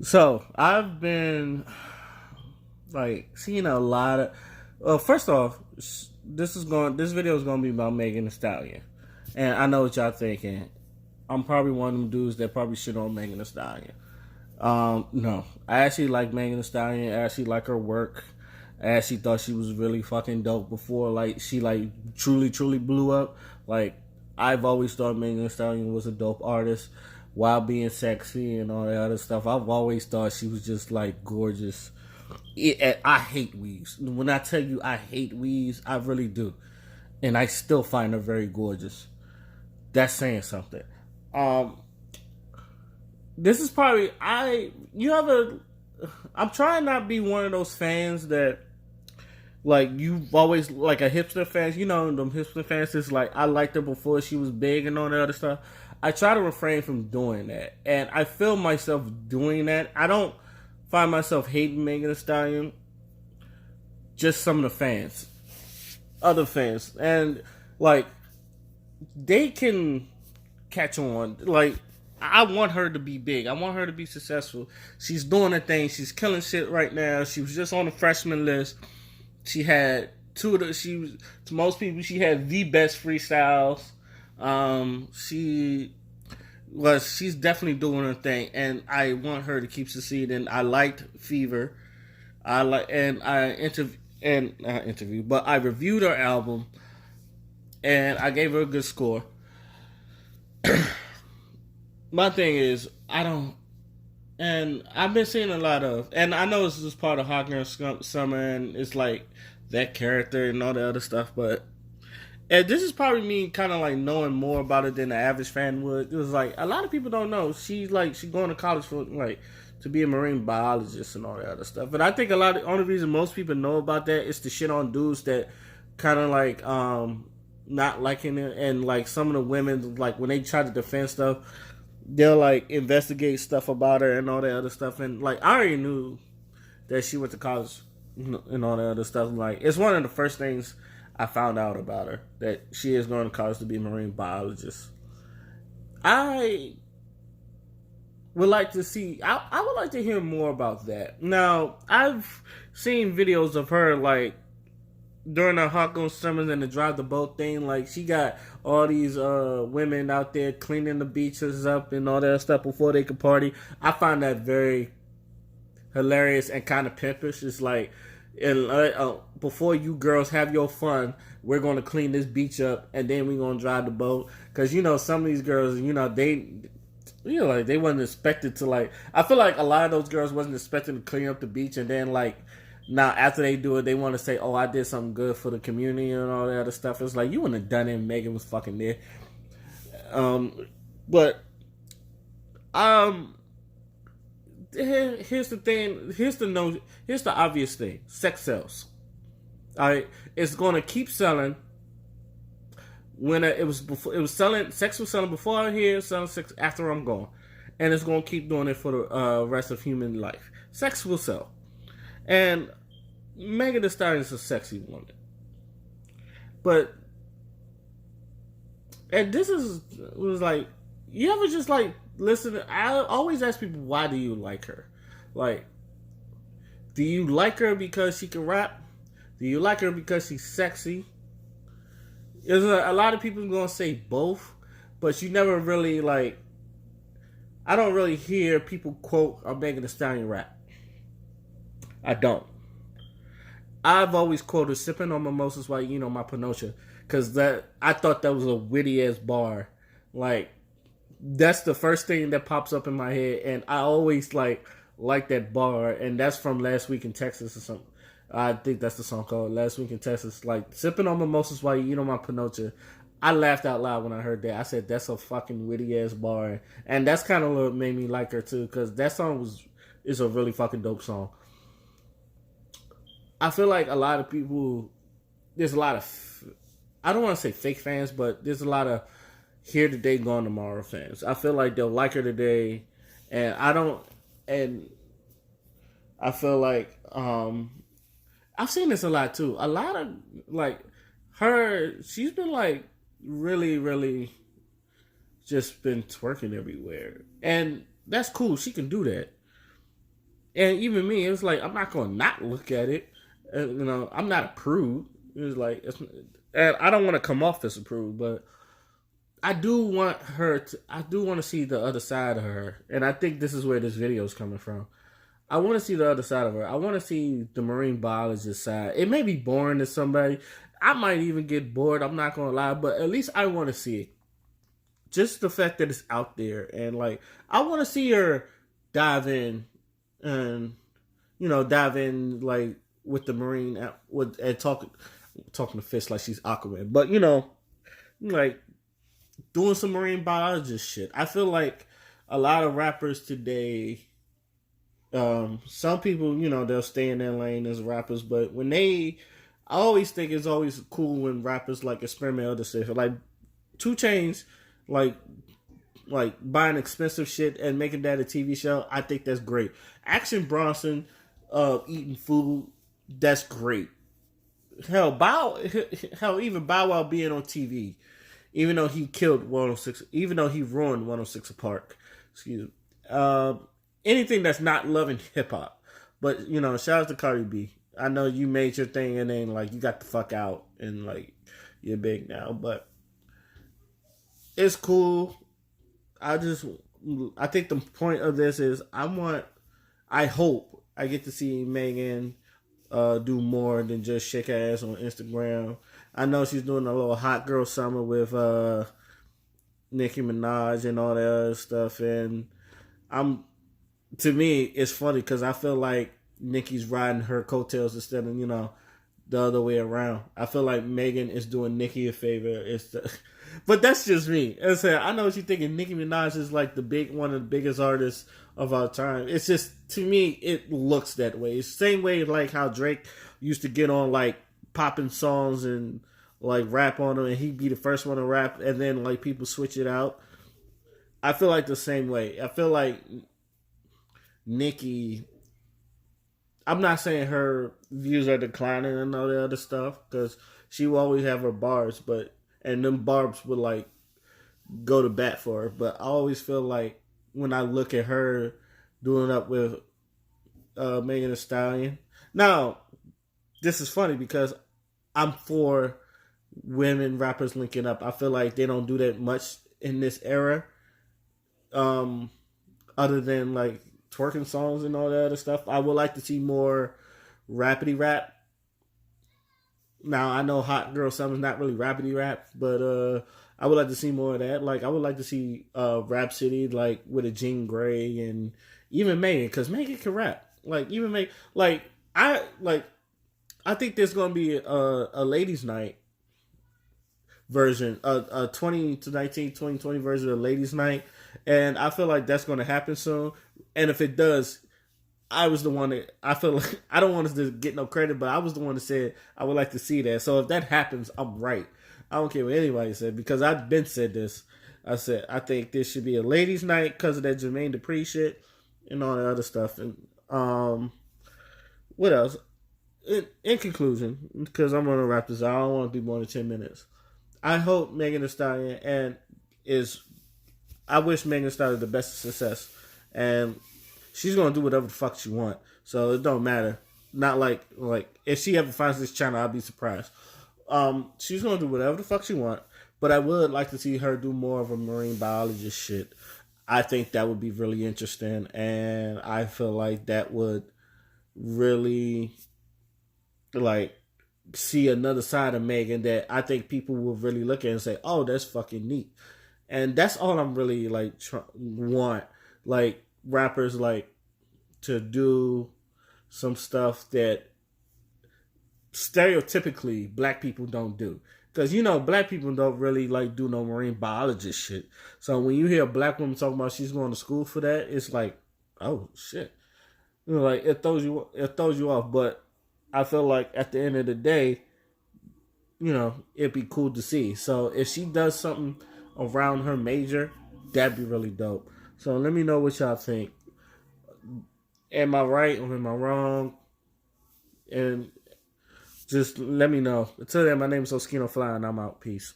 So I've been like seeing a lot of. Well, first off, this video is going to be about Megan Thee Stallion, and I know what y'all thinking. I'm probably one of them dudes that probably shit on Megan Thee Stallion. No, I actually like Megan Thee Stallion. I actually like her work. I actually thought she was really fucking dope before like she like truly blew up. Like I've always thought Megan Thee Stallion was a dope artist while being sexy and all that other stuff. I've always thought she was just like gorgeous. I hate weaves. When I tell you I hate weaves, I really do, and I still find her very gorgeous. That's saying something. Um, this is probably I. You have a. I'm trying not to be one of those fans that like you've always like a hipster fans. You know them hipster fans is like I liked her before she was big and all that other stuff. I try to refrain from doing that, and I feel myself doing that. I don't find myself hating Megan Thee Stallion. Just some of the fans, other fans, and like they can catch on. Like I want her to be big. I want her to be successful. She's doing a thing. She's killing shit right now. She was just on the freshman list. She had two of the. She was to most people. She had the best freestyles. She was. She's definitely doing her thing, and I want her to keep succeeding. I liked Fever. I like, and I interview, but I reviewed her album, and I gave her a good score. My thing is, I don't, and I've been seeing a lot of, and I know this is part of Hot Girl Summer, and it's like that character and all the other stuff, but and this is probably me kind of like knowing more about it than the average fan would. It was like a lot of people don't know she's going to college for like to be a marine biologist and all that other stuff. But I think a lot of the only reason most people know about that is to shit on dudes that kind of like not liking it, and like some of the women like when they try to defend stuff, they'll like investigate stuff about her and all that other stuff. And like I already knew that she went to college and all that other stuff. Like it's one of the first things I found out about her, that she is going to college to be a marine biologist. I would like to see. I would like to hear more about that. Now I've seen videos of her like during the hot girl summers and the drive the boat thing. Like she got all these women out there cleaning the beaches up and all that stuff before they could party. I find that very hilarious and kind of pimpish. It's like, and before you girls have your fun, we're going to clean this beach up, and then we're going to drive the boat. Because you know some of these girls, like they wasn't expected to like. I feel like a lot of those girls wasn't expected to clean up the beach, and then like now after they do it, they want to say, "Oh, I did something good for the community" and all that other stuff. It's like you wouldn't have done it. Megan was fucking there. But um, here's the thing. Here's the obvious thing. Sex sells. All right, it's gonna keep selling. When it was before, it was selling. Sex was selling before I'm here. Selling sex after I'm gone, and it's gonna keep doing it for the rest of human life. Sex will sell, and Megan Thee Stallion is a sexy woman. But and this is was like, you ever just like listen? I always ask people, why do you like her? Like, do you like her because she can rap? Do you like her because she's sexy? There's a lot of people gonna say both, but you never really like. I don't really hear people quote a Megan Thee Stallion rap. I don't. I've always quoted "sipping on mimosas while you know my Pinocha" because that I thought that was a witty ass bar. Like that's the first thing that pops up in my head, and I always like that bar, and that's from Last Week in Texas or something. I think that's the song called Last Week in Texas. Like sipping on mimosas while you know my Pinocha. I laughed out loud when I heard that. I said that's a fucking witty ass bar, and that's kind of what made me like her too, because that song is a really fucking dope song. I feel like a lot of people, there's a lot of, I don't want to say fake fans, but there's a lot of here today, gone tomorrow fans. I feel like they'll like her today, and I don't, and I feel like I've seen this a lot too. A lot of like she's been like really just been twerking everywhere, and that's cool. She can do that, And even me, it's like I'm not gonna not look at it. I'm not a prude. It's like and I don't want to come off as a prude, but I do want her to. I do want to see the other side of her, and I think this is where this video is coming from. I want to see the other side of her. I want to see the marine biologist side. It may be boring to somebody. I might even get bored. I'm not gonna lie, but at least I want to see it. Just the fact that it's out there, and like I want to see her dive in and dive in like with the marine with and talking to fish like she's Aquaman, but like doing some marine biologist shit. I feel like a lot of rappers today, some people, they'll stay in their lane as rappers, but I always think it's always cool when rappers like experiment other stuff. Like 2 Chainz, like buying expensive shit and making that a TV show. I think that's great. Action Bronson, eating food, that's great. Hell, even Bow Wow being on TV, even though he killed 106, even though he ruined 106 Park. Excuse me. Anything that's not loving hip hop. But, shout out to Cardi B. I know you made your thing and then, like, you got the fuck out and, like, you're big now. But it's cool. I think the point of this is I hope I get to see Megan do more than just shake her ass on Instagram. I know she's doing a little hot girl summer with Nicki Minaj and all that other stuff, and to me it's funny because I feel like Nicki's riding her coattails instead of the other way around. I feel like Megan is doing Nicki a favor. But that's just me. As I said, I know what you're thinking. Nicki Minaj is like one of the biggest artists of our time. It's just, to me, it looks that way. It's the same way like how Drake used to get on like popping songs and like rap on them, and he'd be the first one to rap, and then like people switch it out. I feel like the same way. I feel like Nicki, I'm not saying her views are declining and all the other stuff, because she will always have her bars, and them barbs would like go to bat for her. But I always feel like when I look at her doing up with Megan Thee Stallion. Now, this is funny because I'm for women rappers linking up. I feel like they don't do that much in this era, other than like twerking songs and all that other stuff. I would like to see more rapidy rap. Now I know Hot Girl Summer's not really rapidy rap, but I would like to see more of that. Like I would like to see Rap City like with a Jean Grey and even Megan, because Megan can rap. Like even Megan, I think there's gonna be a ladies' night version, a 2020 version of ladies' night, and I feel like that's gonna happen soon. And if it does, I was the one that I feel like I don't want us to get no credit, but I was the one that said I would like to see that. So if that happens, I'm right. I don't care what anybody said because I've been said this. I said I think this should be a ladies' night because of that Jermaine Dupri shit and all that other stuff. And what else? In conclusion, because I'm gonna wrap this out, I don't want to be more than 10 minutes. I hope Megan Thee Stallion I wish Megan Thee Stallion the best of success, and she's gonna do whatever the fuck she want. So it don't matter. Not like if she ever finds this channel, I'll be surprised. She's gonna do whatever the fuck she want, but I would like to see her do more of a marine biologist shit. I think that would be really interesting, and I feel like that would really like see another side of Megan that I think people will really look at and say, "Oh, that's fucking neat." And that's all I'm really like want, like rappers like to do some stuff that stereotypically black people don't do. Because black people don't really like do no marine biologist shit. So when you hear a black woman talking about she's going to school for that, it's like, oh shit, like it throws you off. But I feel like at the end of the day, it'd be cool to see. So if she does something around her major, that'd be really dope. So let me know what y'all think. Am I right or am I wrong? And just let me know. Until then, my name is Oskino Fly, and I'm out. Peace.